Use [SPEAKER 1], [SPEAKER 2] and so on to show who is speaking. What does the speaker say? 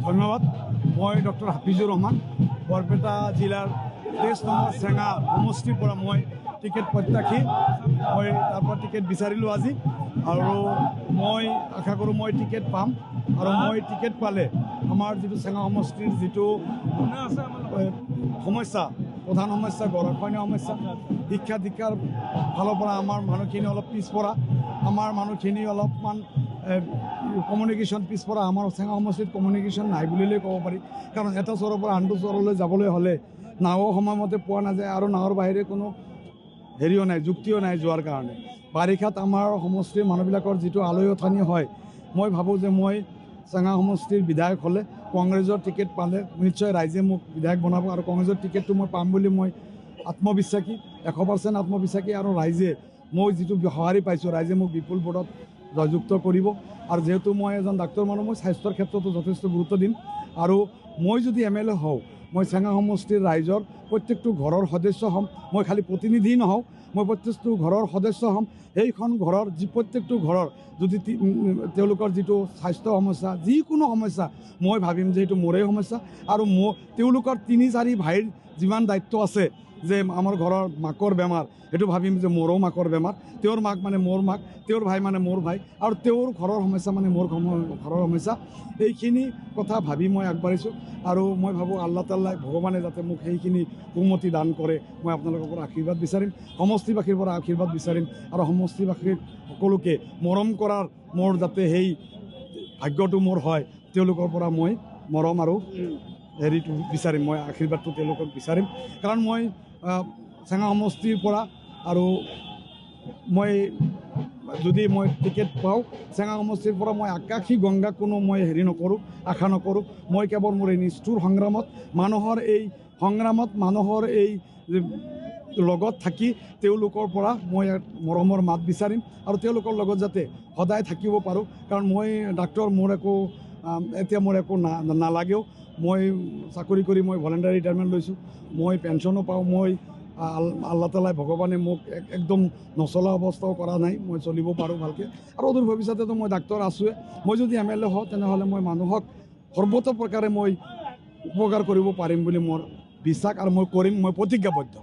[SPEAKER 1] ধন্যবাদ। মই ডক্টৰ হাফিজুৰ ৰহমান, বৰপেটা জিলাৰ 23 নম্বৰ চেঙা সমষ্টিৰ পৰা মই টিকেট প্ৰত্যাশী। মই তাৰ পৰা টিকেট বিচাৰিলোঁ আজি, আৰু মই আশা কৰোঁ মই টিকেট পাম। আৰু মই টিকেট পালে আমাৰ যিটো চেঙা সমষ্টিৰ যিটো সমস্যা, প্ৰধান সমস্যা গৰাখহনীয়া সমস্যা, শিক্ষা দীক্ষাৰ ফালৰ পৰা আমাৰ মানুহখিনি অলপ পিছপৰা, আমাৰ মানুহখিনি অলপমান কমিউনিকেশ্যন পিছপৰা। আমাৰ চেঙা সমষ্টিত কমিউনিকেশ্যন নাই বুলিলেই ক'ব পাৰি, কাৰণ এটা চৰৰ পৰা আনটো চৰলৈ যাবলৈ হ'লে নাও সময়মতে পোৱা নাযায়, আৰু নাৱৰ বাহিৰে কোনো হেৰিও নাই, যুক্তিও নাই যোৱাৰ কাৰণে। বাৰিষাত আমাৰ সমষ্টিৰ মানুহবিলাকৰ যিটো আলৈ অথানি হয়, মই ভাবোঁ যে মই চেঙা সমষ্টিৰ বিধায়ক হ'লে, কংগ্ৰেছৰ টিকেট পালে নিশ্চয় ৰাইজে মোক বিধায়ক বনাব, আৰু কংগ্ৰেছৰ টিকেটটো মই পাম বুলি মই আত্মবিশ্বাসী, 100% আত্মবিশ্বাসী। আৰু ৰাইজে মই যিটো সঁহাৰি পাইছোঁ, ৰাইজে মোক বিপুল ভোটত জয়যুক্ত কৰিব। আৰু যিহেতু মই এজন ডাক্তৰ মানুহ, মই স্বাস্থ্যৰ ক্ষেত্ৰতো যথেষ্ট গুৰুত্ব দিম। আৰু মই যদি MLA হওঁ, মই চেঙা সমষ্টিৰ ৰাইজৰ প্ৰত্যেকটো ঘৰৰ সদস্য হ'ম। মই খালী প্ৰতিনিধি নহওঁ, মই প্ৰত্যেকটো ঘৰৰ সদস্য হ'ম। সেইখন ঘৰৰ প্ৰত্যেকটো ঘৰৰ যদি তেওঁলোকৰ যিটো স্বাস্থ্য সমস্যা, যিকোনো সমস্যা, মই ভাবিম যে এইটো মোৰেই সমস্যা। আৰু তেওঁলোকৰ 3-4 ভাইৰ যিমান দায়িত্ব আছে, যে আমাৰ ঘৰৰ মাকৰ বেমাৰ, সেইটো ভাবিম যে মোৰো মাকৰ বেমাৰ, তেওঁৰ মাক মানে মোৰ মাক, তেওঁৰ ভাই মানে মোৰ ভাই, আৰু তেওঁৰ ঘৰৰ সমস্যা মানে মোৰ ঘৰৰ সমস্যা। এইখিনি কথা ভাবি মই আগবাঢ়িছোঁ। আৰু মই ভাবোঁ আল্লাহ তাল্লাই, ভগৱানে যাতে মোক সেইখিনি সুমতি দান কৰে। মই আপোনালোকৰ পৰা আশীৰ্বাদ বিচাৰিম, সমষ্টিবাসীৰ পৰা আশীৰ্বাদ বিচাৰিম, আৰু সমষ্টিবাসীৰ সকলোকে মৰম কৰাৰ মোৰ যাতে সেই ভাগ্যটো মোৰ হয়, তেওঁলোকৰ পৰা মই মৰম আৰু হেৰিটো বিচাৰিম, মই আশীৰ্বাদটো তেওঁলোকক বিচাৰিম। কাৰণ মই চেঙা সমষ্টিৰ পৰা, আৰু মই যদি মই টিকেট পাওঁ চেঙা সমষ্টিৰ পৰা, মই আকাশী গংগা কোনো মই হেৰি নকৰোঁ, আশা নকৰোঁ। মই কেৱল মোৰ এই নিষ্ঠুৰ সংগ্ৰামত, মানুহৰ এই লগত থাকি তেওঁলোকৰ পৰা মই মৰমৰ মাত বিচাৰিম, আৰু তেওঁলোকৰ লগত যাতে সদায় থাকিব পাৰোঁ। কাৰণ মই ডাক্তৰ, মোৰ একো এতিয়া মোৰ একো নালাগেও। মই চাকৰি কৰি মই ভলেণ্টাৰী ৰিটায়াৰমেণ্ট লৈছোঁ, মই পেঞ্চনো পাওঁ। মই আল্লাহ তালাই, ভগৱানে মোক একদম নচলা অৱস্থাও কৰা নাই, মই চলিব পাৰোঁ ভালকৈ। আৰু অদূৰ ভৱিষ্যতেতো মই ডাক্তৰ আছোঁৱে। মই যদি MLA হওঁ, তেনেহ'লে মই মানুহক সৰ্বতো প্ৰকাৰে মই উপকাৰ কৰিব পাৰিম বুলি মোৰ বিশ্বাস, আৰু মই কৰিম, মই প্ৰতিজ্ঞাবদ্ধ।